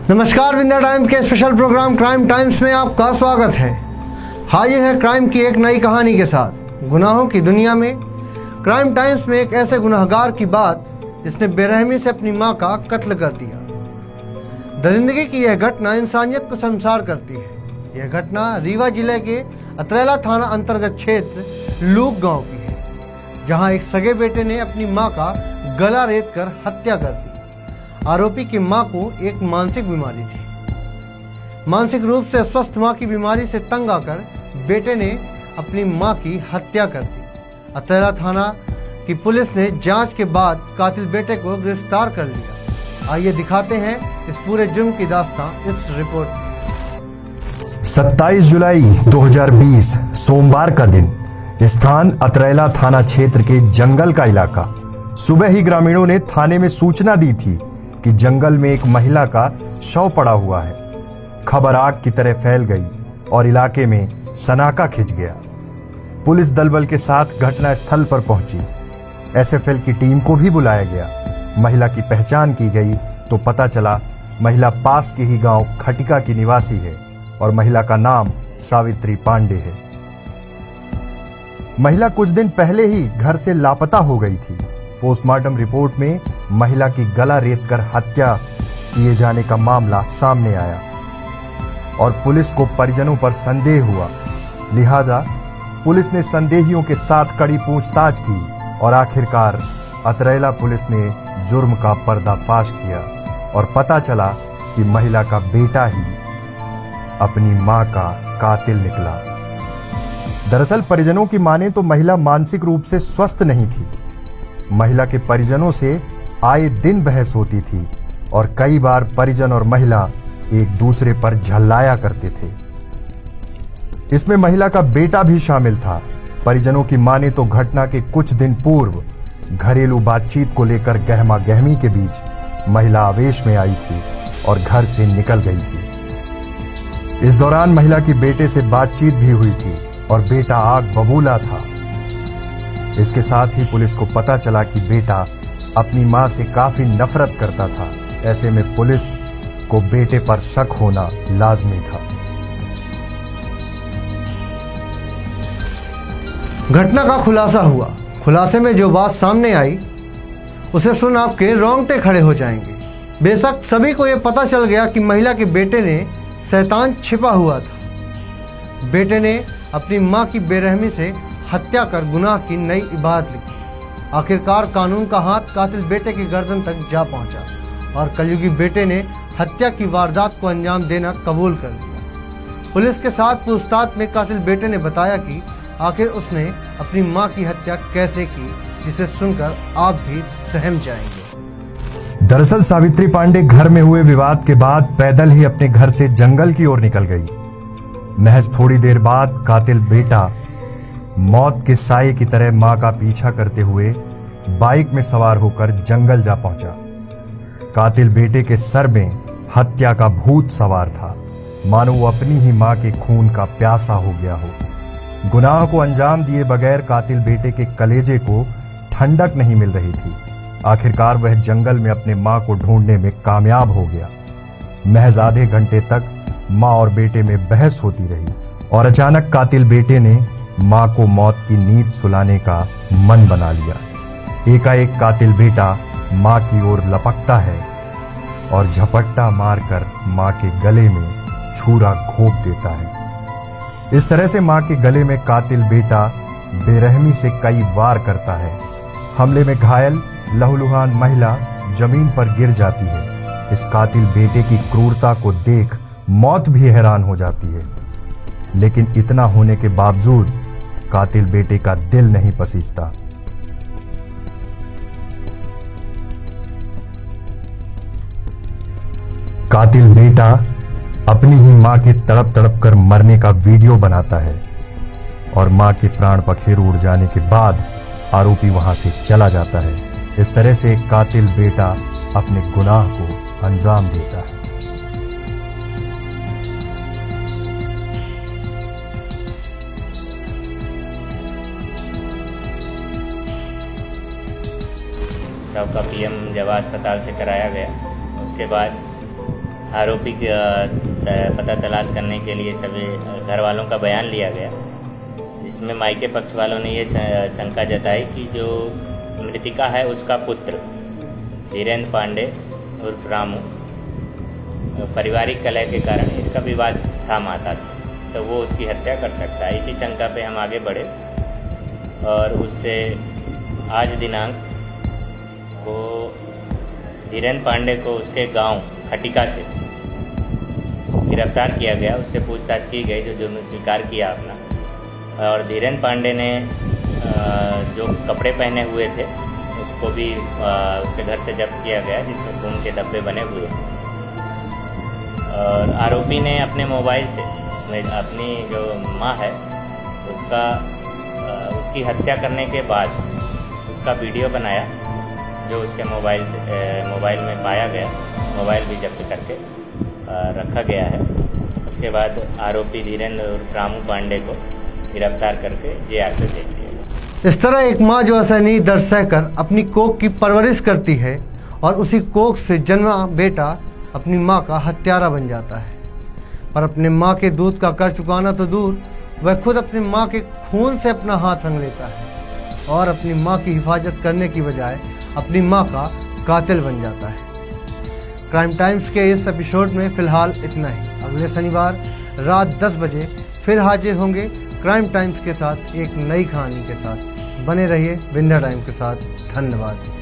नमस्कार, विंध्या टाइम्स के special programme crime times में आपका स्वागत है। हाजिर है क्राइम की एक नई कहानी के साथ। गुनाहों की दुनिया में क्राइम टाइम्स में एक ऐसे गुनहगार की बात जिसने बेरहमी से अपनी मां का कत्ल कर दिया। दरिंदगी की यह घटना इंसानियत को शर्मसार करती है। यह घटना रीवा जिले के अतरेला थाना अंतर्गत क्षेत्र लूक गांव की है, जहां एक सगे बेटे ने अपनी मां का गला रेत कर हत्या कर दी। आरोपी की मां को एक मानसिक बीमारी थी। मानसिक रूप से अस्वस्थ मां की बीमारी से तंग आकर बेटे ने अपनी मां की हत्या कर दी। अतरेला थाना की पुलिस ने जांच के बाद कातिल बेटे को गिरफ्तार कर लिया। आइए दिखाते हैं इस पूरे जुर्म की दास्तां इस रिपोर्ट में। 27 जुलाई 2020 सोमवार का दिन, स्थान अतरेला थाना क्षेत्र के जंगल का इलाका। सुबह ही ग्रामीणों ने थाने में सूचना दी थी कि जंगल में एक महिला का शव पड़ा हुआ है। खबर आग की तरह फैल गई और इलाके में सनाका खिंच गया। पुलिस दलबल के साथ घटनास्थल पर पहुंची। एसएफएल की टीम को भी बुलाया गया। महिला की पहचान की गई तो पता चला महिला पास के ही गांव खटिका की निवासी है और महिला का नाम सावित्री पांडे है। महिला कुछ दिन पहले ही घर से लापता हो गई थी। पोस्टमार्टम रिपोर्ट में महिला की गला रेतकर हत्या किए जाने का मामला सामने आया और पुलिस को परिजनों पर संदेह हुआ। लिहाजा पुलिस ने संदेहियों के साथ कड़ी पूछताछ की और आखिरकार अतरेला पुलिस ने जुर्म का पर्दाफाश किया और पता चला कि महिला का बेटा ही अपनी मां का कातिल निकला। दरअसल परिजनों की माने तो महिला मानसिक रूप से स्वस्थ नहीं थी। महिला के परिजनों से आए दिन बहस होती थी और कई बार परिजन और महिला एक दूसरे पर झल्लाया करते थे। इसमें महिला का बेटा भी शामिल था। परिजनों की माने तो घटना के कुछ दिन पूर्व घरेलू बातचीत को लेकर गहमा गहमी के बीच महिला आवेश में आई थी और घर से निकल गई थी। इस दौरान महिला की बेटे से बातचीत भी हुई थी और बेटा आग बबूला था। इसके साथ ही पुलिस को पता चला कि बेटा अपनी मां से काफी नफरत करता था। ऐसे में पुलिस को बेटे पर शक होना लाजमी था। घटना का खुलासा हुआ। खुलासे में जो बात सामने आई उसे सुन आपके रोंगटे खड़े हो जाएंगे। बेशक सभी को यह पता चल गया कि महिला के बेटे ने शैतान छिपा हुआ था। बेटे ने अपनी मां की बेरहमी से हत्या कर गुनाह की नई इबादत लिखी। आखिरकार कानून का हाथ कातिल बेटे की गर्दन तक जा पहुंचा और कलयुगी बेटे ने हत्या की वारदात को अंजाम देना कबूल कर लिया। पुलिस के साथ पूछताछ में कातिल बेटे ने बताया कि आखिर उसने अपनी मां की हत्या कैसे की, जिसे सुनकर आप भी सहम जाएंगे। दरअसल सावित्री पांडे घर में हुए विवाद के बाद पैदल ही अपने घर से जंगल की ओर निकल गई। महज थोड़ी देर बाद कातिल बेटा मौत के साये की तरह मां का पीछा करते हुए बाइक में सवार होकर जंगल जा पहुंचा। कातिल बेटे के सर में हत्या का भूत सवार था, मानो वो अपनी ही मां के खून का प्यासा हो गया हो। गुनाह को अंजाम दिए बगैर कातिल बेटे के कलेजे को ठंडक नहीं मिल रही थी। आखिरकार वह जंगल में अपने मां को ढूंढने में कामयाब हो गया। महज आधे घंटे तक मां और बेटे में बहस होती रही और अचानक कातिल बेटे ने मां को मौत की नींद सुलाने का मन बना लिया। एकाएक कातिल बेटा मां की ओर लपकता है और झपट्टा मारकर मां के गले में छुरा घोंप देता है। इस तरह से मां के गले में कातिल बेटा बेरहमी से कई वार करता है। हमले में घायल लहूलुहान महिला जमीन पर गिर जाती है। इस कातिल बेटे की क्रूरता को देख मौत भी हैरान हो जाती है, लेकिन इतना होने के बावजूद कातिल बेटे का दिल नहीं पसीजता। कातिल बेटा अपनी ही मां के तड़प तड़प कर मरने का वीडियो बनाता है और मां के प्राण पखेरु उड़ जाने के बाद आरोपी वहां से चला जाता है। इस तरह से एक कातिल बेटा अपने गुनाह को अंजाम देता है। शव का पीएम जवा अस्पताल से कराया गया। उसके बाद आरोपी का पता तलाश करने के लिए सभी घर वालों का बयान लिया गया, जिसमें मायके पक्ष वालों ने ये शंका जताई कि जो मृतिका है उसका पुत्र धीरेन्द्र पांडे उर्फ रामू पारिवारिक कलह के कारण इसका विवाद था माता से, तो वो उसकी हत्या कर सकता है। इसी शंका पे हम आगे बढ़े और उससे आज दिनांक वो धीरेन्द्र पांडे को उसके गांव खटिका से गिरफ्तार किया गया। उससे पूछताछ की गई, जो जुर्म स्वीकार किया अपना। और धीरेन्द्र पांडे ने जो कपड़े पहने हुए थे उसको भी उसके घर से जब्त किया गया, जिसमें खून के धब्बे बने हुए। और आरोपी ने अपने मोबाइल से अपनी जो माँ है उसकी हत्या करने के बाद उसका वीडियो बनाया, जो उसके मोबाइल में पाया गया। मोबाइल भी जब्त करके रखा गया है। उसके बाद आरोपी धीरेन्द्र उर्फ रामू पांडे को गिरफ्तार करके जेल से भेज दिया गया। इस तरह एक माँ जो असहनीय दर्द सहकर अपनी कोख की परवरिश करती है और उसी कोख से जन्मा बेटा अपनी माँ का हत्यारा बन जाता है। पर अपने माँ के दूध का कर चुकाना तो दूर, वह खुद अपनी माँ के खून से अपना हाथ रंग लेता है और अपनी माँ की हिफाजत करने की बजाय अपनी माँ का कातिल बन जाता है। क्राइम टाइम्स के इस एपिसोड में फ़िलहाल इतना ही। अगले शनिवार रात 10 बजे फिर हाजिर होंगे क्राइम टाइम्स के साथ एक नई कहानी के साथ। बने रहिए विंध्या टाइम के साथ। धन्यवाद।